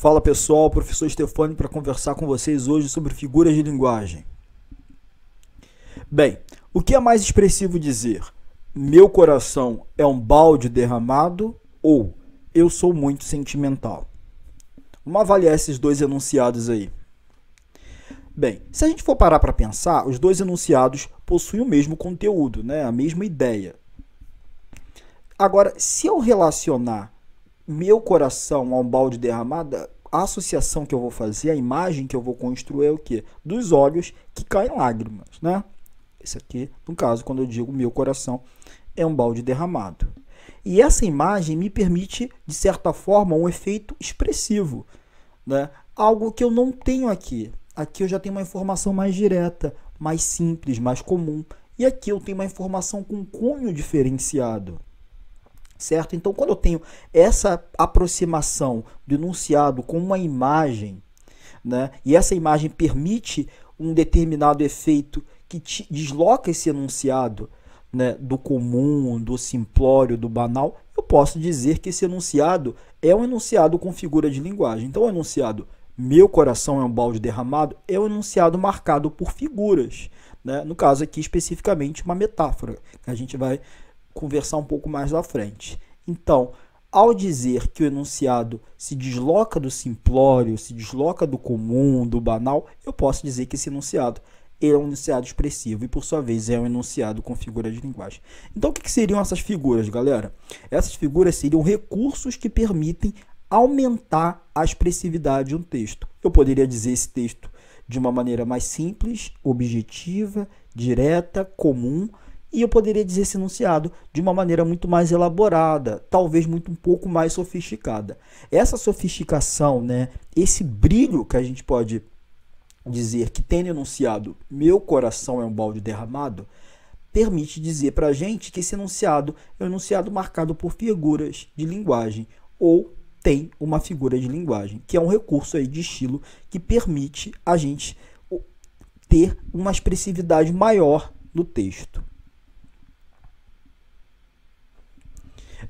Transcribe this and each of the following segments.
Fala pessoal, professor Stefani para conversar com vocês hoje sobre figuras de linguagem. Bem, o que é mais expressivo dizer? Meu coração é um balde derramado ou eu sou muito sentimental? Vamos avaliar esses dois enunciados aí. Bem, se a gente for parar para pensar, os dois enunciados possuem o mesmo conteúdo, né? A mesma ideia. Agora, se eu relacionar meu coração a um balde derramado, a associação que eu vou fazer, a imagem que eu vou construir é o quê? Dos olhos que caem lágrimas, né? Esse aqui, no caso, quando eu digo meu coração é um balde derramado. E essa imagem me permite, de certa forma, um efeito expressivo, né? Algo que eu não tenho aqui. Aqui eu já tenho uma informação mais direta, mais simples, mais comum. E aqui eu tenho uma informação com cunho diferenciado. Certo? Então, quando eu tenho essa aproximação do enunciado com uma imagem, né, e essa imagem permite um determinado efeito que desloca esse enunciado, né, do comum, do simplório, do banal, eu posso dizer que esse enunciado é um enunciado com figura de linguagem. Então, o enunciado meu coração é um balde derramado é um enunciado marcado por figuras, né? No caso aqui, especificamente, uma metáfora, que a gente vai conversar um pouco mais à frente. Então, ao dizer que o enunciado se desloca do simplório, se desloca do comum, do banal, eu posso dizer que esse enunciado é um enunciado expressivo e, por sua vez, é um enunciado com figura de linguagem. Então, o que seriam essas figuras, galera? Essas figuras seriam recursos que permitem aumentar a expressividade de um texto. Eu poderia dizer esse texto de uma maneira mais simples, objetiva, direta, comum, e eu poderia dizer esse enunciado de uma maneira muito mais elaborada, talvez um pouco mais sofisticada. Essa sofisticação, né, esse brilho que a gente pode dizer que tem no enunciado meu coração é um balde derramado, permite dizer para a gente que esse enunciado é um enunciado marcado por figuras de linguagem ou tem uma figura de linguagem, que é um recurso aí de estilo que permite a gente ter uma expressividade maior no texto.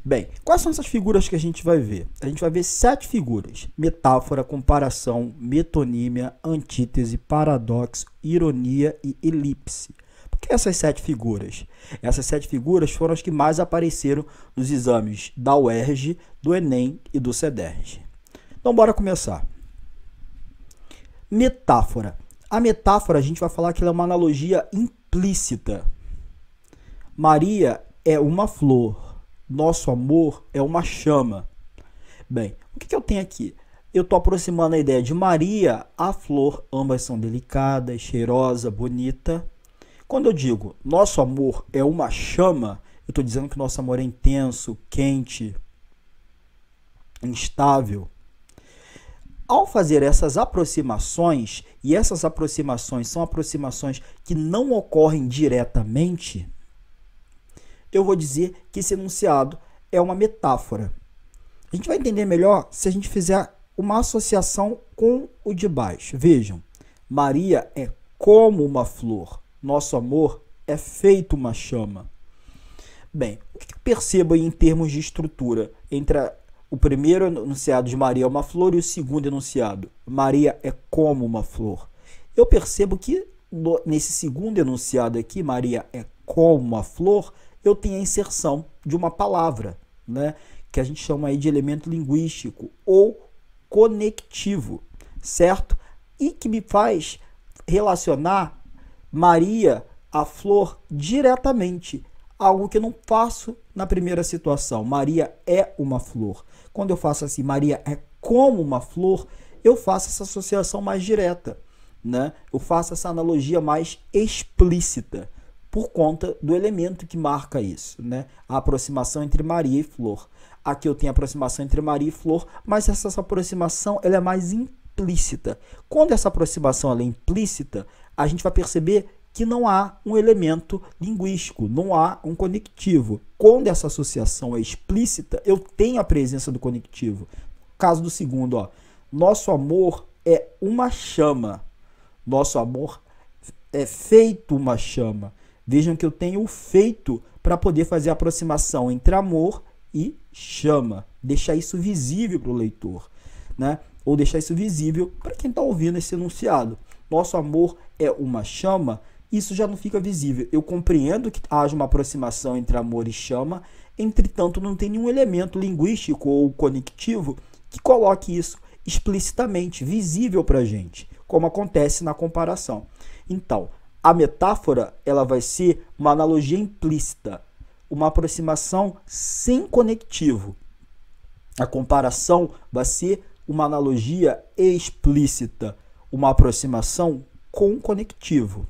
Bem, quais são essas figuras que a gente vai ver? A gente vai ver 7 figuras: metáfora, comparação, metonímia, antítese, paradoxo, ironia e elipse. Por que essas 7 figuras? Essas 7 figuras foram as que mais apareceram nos exames da UERJ, do Enem e do CEDERJ. Então, bora começar. Metáfora. A metáfora, a gente vai falar que ela é uma analogia implícita. Maria é uma flor. Nosso amor é uma chama. Bem, o que eu tenho aqui? Eu estou aproximando a ideia de Maria à flor. Ambas são delicadas, cheirosa, bonita. Quando eu digo nosso amor é uma chama, eu estou dizendo que nosso amor é intenso, quente, instável. Ao fazer essas aproximações, e essas aproximações são aproximações que não ocorrem diretamente, eu vou dizer que esse enunciado é uma metáfora. A gente vai entender melhor se a gente fizer uma associação com o de baixo. Vejam, Maria é como uma flor. Nosso amor é feito uma chama. Bem, o que eu percebo aí em termos de estrutura entre o primeiro enunciado de Maria é uma flor e o segundo enunciado, Maria é como uma flor? Eu percebo que nesse segundo enunciado aqui, Maria é como uma flor, eu tenho a inserção de uma palavra, né, que a gente chama aí de elemento linguístico ou conectivo, certo? E que me faz relacionar Maria à flor diretamente, algo que eu não faço na primeira situação. Maria é uma flor. Quando eu faço assim, Maria é como uma flor, eu faço essa associação mais direta, né? Eu faço essa analogia mais explícita, por conta do elemento que marca isso, né? A aproximação entre Maria e flor. Aqui eu tenho a aproximação entre Maria e flor, mas essa aproximação ela é mais implícita. Quando essa aproximação ela é implícita, a gente vai perceber que não há um elemento linguístico, não há um conectivo. Quando essa associação é explícita, eu tenho a presença do conectivo. No caso do segundo, ó, nosso amor é uma chama. Nosso amor é feito uma chama. Vejam que eu tenho o feito para poder fazer a aproximação entre amor e chama. Deixar isso visível para o leitor, né? ou deixar isso visível para quem está ouvindo esse enunciado. Nosso amor é uma chama, isso já não fica visível. Eu compreendo que haja uma aproximação entre amor e chama, entretanto não tem nenhum elemento linguístico ou conectivo que coloque isso explicitamente, visível para a gente, como acontece na comparação. Então, a metáfora ela vai ser uma analogia implícita, uma aproximação sem conectivo. A comparação vai ser uma analogia explícita, uma aproximação com conectivo.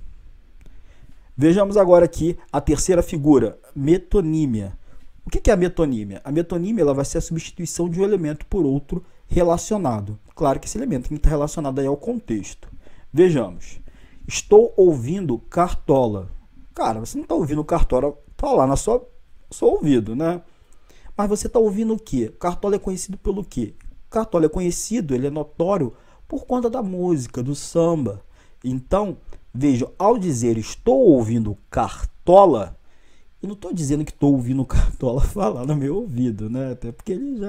Vejamos agora aqui a terceira figura, metonímia. O que é a metonímia? A metonímia ela vai ser a substituição de um elemento por outro relacionado. Claro que esse elemento tem que estar relacionado aí ao contexto. Vejamos. Estou ouvindo Cartola. Cara, você não está ouvindo Cartola, está lá no seu ouvido, né? Mas você está ouvindo o quê? Cartola é conhecido pelo quê? Cartola é conhecido, ele é notório por conta da música, do samba. Então, vejam, ao dizer estou ouvindo Cartola, eu não estou dizendo que estou ouvindo Cartola falar no meu ouvido, né? Até porque ele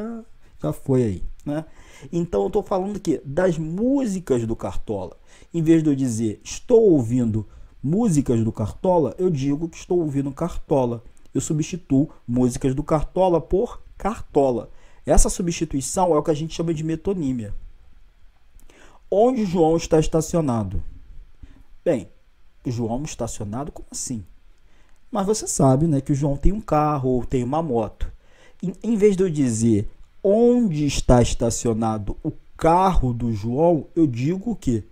já foi aí, né? Então, eu estou falando aqui das músicas do Cartola. Em vez de eu dizer estou ouvindo músicas do Cartola, eu digo que estou ouvindo Cartola. Eu substituo músicas do Cartola por Cartola. Essa substituição é o que a gente chama de metonímia. Onde João está estacionado? Bem, João estacionado, como assim? Mas você sabe, né, que o João tem um carro ou tem uma moto. Em vez de eu dizer onde está estacionado o carro do João, eu digo o quê?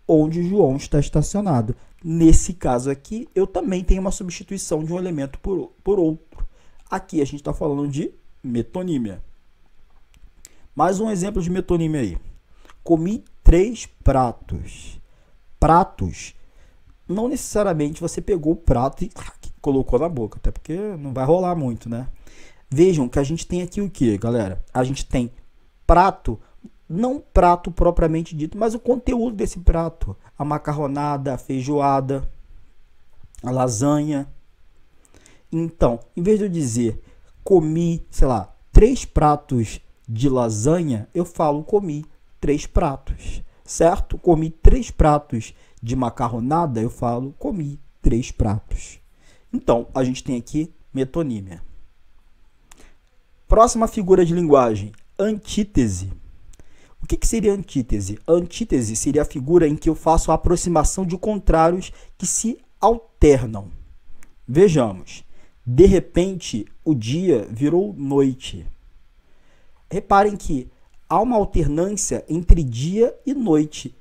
Onde João está estacionado. Nesse caso aqui, eu também tenho uma substituição de um elemento por outro. Aqui a gente está falando de metonímia. Mais um exemplo de metonímia aí. Comi 3 pratos. Pratos, não necessariamente você pegou o prato e colocou na boca, até porque não vai rolar muito, né? Vejam que a gente tem aqui o que, galera? A gente tem prato, não prato propriamente dito, mas o conteúdo desse prato. A macarronada, a feijoada, a lasanha. Então, em vez de eu dizer comi, sei lá, 3 pratos de lasanha, eu falo comi 3 pratos, certo? Comi 3 pratos de macarronada, eu falo comi 3 pratos. Então, a gente tem aqui metonímia. Próxima figura de linguagem, antítese. O que seria antítese? A antítese seria a figura em que eu faço a aproximação de contrários que se alternam. Vejamos. De repente, o dia virou noite. Reparem que há uma alternância entre dia e noite.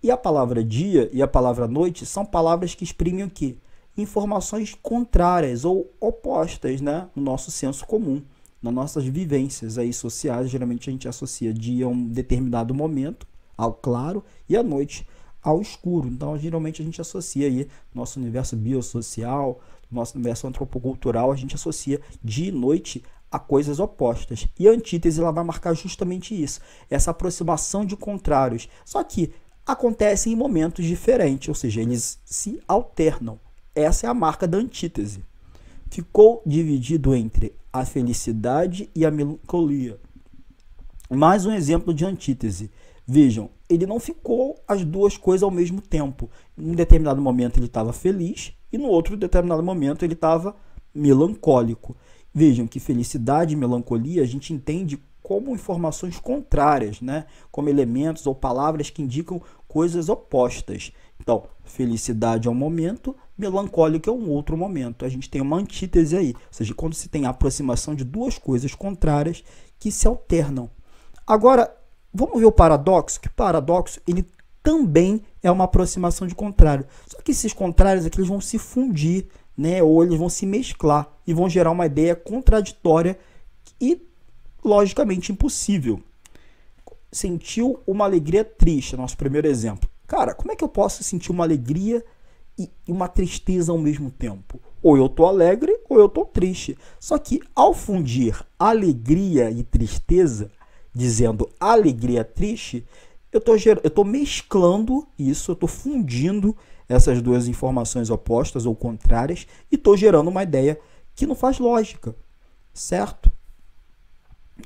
E a palavra dia e a palavra noite são palavras que exprimem o quê? Informações contrárias ou opostas, né? No nosso senso comum, nas nossas vivências aí sociais. Geralmente a gente associa dia a um determinado momento, ao claro, e a noite ao escuro. Então, geralmente a gente associa aí nosso universo biosocial, nosso universo antropocultural, a gente associa dia e noite a coisas opostas. E a antítese ela vai marcar justamente isso, essa aproximação de contrários. Só que acontecem em momentos diferentes, ou seja, eles se alternam. Essa é a marca da antítese. Ficou dividido entre a felicidade e a melancolia. Mais um exemplo de antítese. Vejam, ele não ficou as duas coisas ao mesmo tempo. Em um determinado momento ele estava feliz e no outro determinado momento ele estava melancólico. Vejam que felicidade e melancolia a gente entende como informações contrárias, né? Como elementos ou palavras que indicam coisas opostas. Então, felicidade é um momento, melancólico é um outro momento. A gente tem uma antítese aí, ou seja, quando se tem a aproximação de duas coisas contrárias que se alternam. Agora, vamos ver o paradoxo, que o paradoxo ele também é uma aproximação de contrário. Só que esses contrários aqui eles vão se fundir, né? Ou eles vão se mesclar e vão gerar uma ideia contraditória e logicamente impossível. Sentiu uma alegria triste, nosso primeiro exemplo. Cara, como é que eu posso sentir uma alegria e uma tristeza ao mesmo tempo? Ou eu tô alegre ou eu tô triste. Só que ao fundir alegria e tristeza, dizendo alegria triste, eu tô mesclando isso, eu tô fundindo essas duas informações opostas ou contrárias e tô gerando uma ideia que não faz lógica, certo?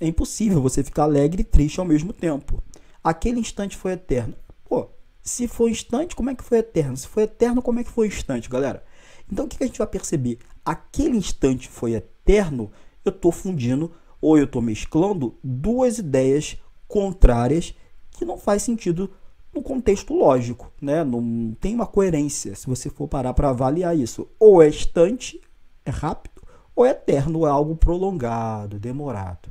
É impossível você ficar alegre e triste ao mesmo tempo. aquele instante foi eterno. Pô, se foi instante, como é que foi eterno? Se foi eterno, como é que foi instante, galera? Então, o que a gente vai perceber? Aquele instante foi eterno, eu estou fundindo ou eu estou mesclando duas ideias contrárias que não faz sentido no contexto lógico, né? Não tem uma coerência se você for parar para avaliar isso. Ou é instante, é rápido, ou é eterno, é algo prolongado, demorado.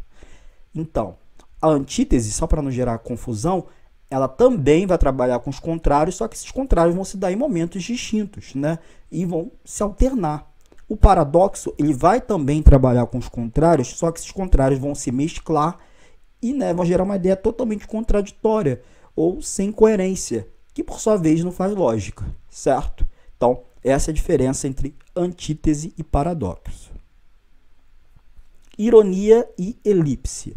Então, a antítese, só para não gerar confusão, ela também vai trabalhar com os contrários, só que esses contrários vão se dar em momentos distintos, né? E vão se alternar. O paradoxo, ele vai também trabalhar com os contrários, só que esses contrários vão se mesclar e, né, vão gerar uma ideia totalmente contraditória ou sem coerência, que por sua vez não faz lógica, certo? Então, essa é a diferença entre antítese e paradoxo. Ironia e elipse. O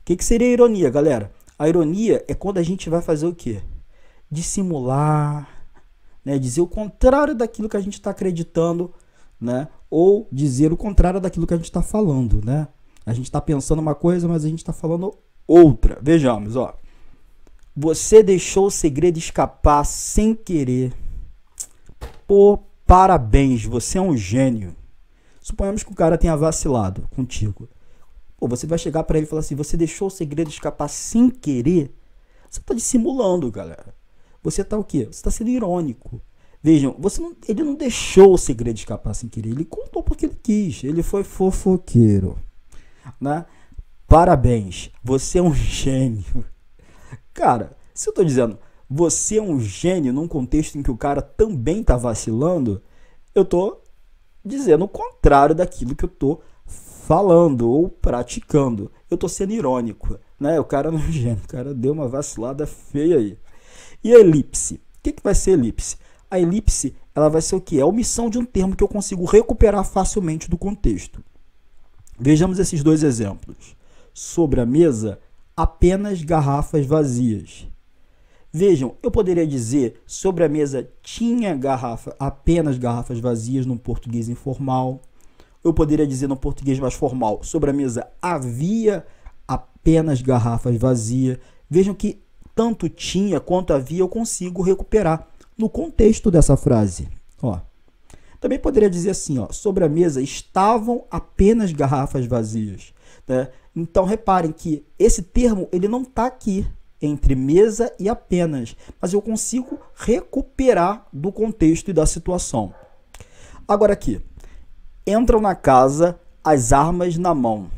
que seria ironia, galera? A ironia é quando a gente vai fazer o quê? Dissimular, né? Dizer o contrário daquilo que a gente está acreditando, né? Ou dizer o contrário daquilo que a gente está falando, né? A gente está pensando uma coisa, mas a gente está falando outra. Vejamos, ó. Você deixou o segredo escapar sem querer. Pô, parabéns, você é um gênio. Suponhamos que o cara tenha vacilado contigo. Pô, você vai chegar para ele e falar assim, você deixou o segredo escapar sem querer? Você está dissimulando, galera. Você está o quê? Você está sendo irônico. Vejam, ele não deixou o segredo escapar sem querer. Ele contou porque ele quis. Ele foi fofoqueiro, né? Parabéns, você é um gênio. Cara, se eu estou dizendo você é um gênio num contexto em que o cara também está vacilando, eu estou dizendo o contrário daquilo que eu estou falando ou praticando. Eu estou sendo irônico, né? O cara não é um gênio, o cara deu uma vacilada feia aí. E a elipse? O que vai ser elipse? A elipse, ela vai ser o quê? É a omissão de um termo que eu consigo recuperar facilmente do contexto. Vejamos esses dois exemplos. Sobre a mesa, apenas garrafas vazias. Vejam, eu poderia dizer sobre a mesa tinha apenas garrafas vazias no português informal. Eu poderia dizer no português mais formal, sobre a mesa havia apenas garrafas vazias. Vejam que tanto tinha quanto havia eu consigo recuperar no contexto dessa frase. Ó. Também poderia dizer assim, ó, sobre a mesa estavam apenas garrafas vazias, né? Então reparem que esse termo ele não está aqui entre mesa e apenas, mas eu consigo recuperar do contexto e da situação. Agora aqui, entram na casa as armas na mão.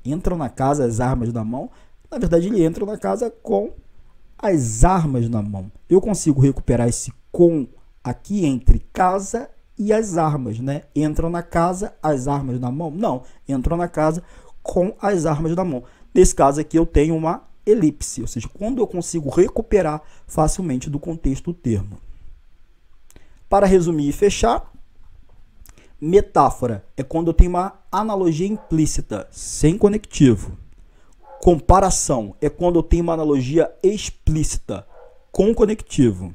Entram na casa as armas na mão. Na verdade, ele entra na casa com as armas na mão. Eu consigo recuperar esse com aqui entre casa e as armas, né? Entram na casa as armas na mão? Não, entram na casa com as armas na mão. Nesse caso aqui eu tenho uma elipse, ou seja, quando eu consigo recuperar facilmente do contexto o termo. Para resumir e fechar, metáfora é quando eu tenho uma analogia implícita, sem conectivo. Comparação é quando eu tenho uma analogia explícita, com conectivo.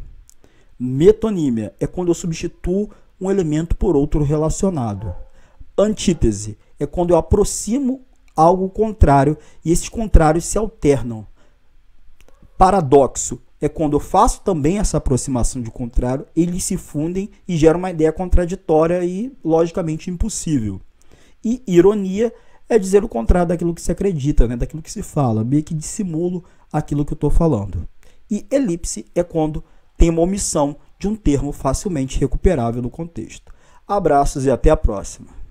Metonímia é quando eu substituo um elemento por outro relacionado. Antítese é quando eu aproximo algo contrário e esses contrários se alternam. Paradoxo é quando eu faço também essa aproximação de contrário, eles se fundem e geram uma ideia contraditória e logicamente impossível. E ironia é dizer o contrário daquilo que se acredita, né? Daquilo que se fala, meio que dissimulo aquilo que eu estou falando. E elipse é quando tem uma omissão de um termo facilmente recuperável no contexto. Abraços e até a próxima.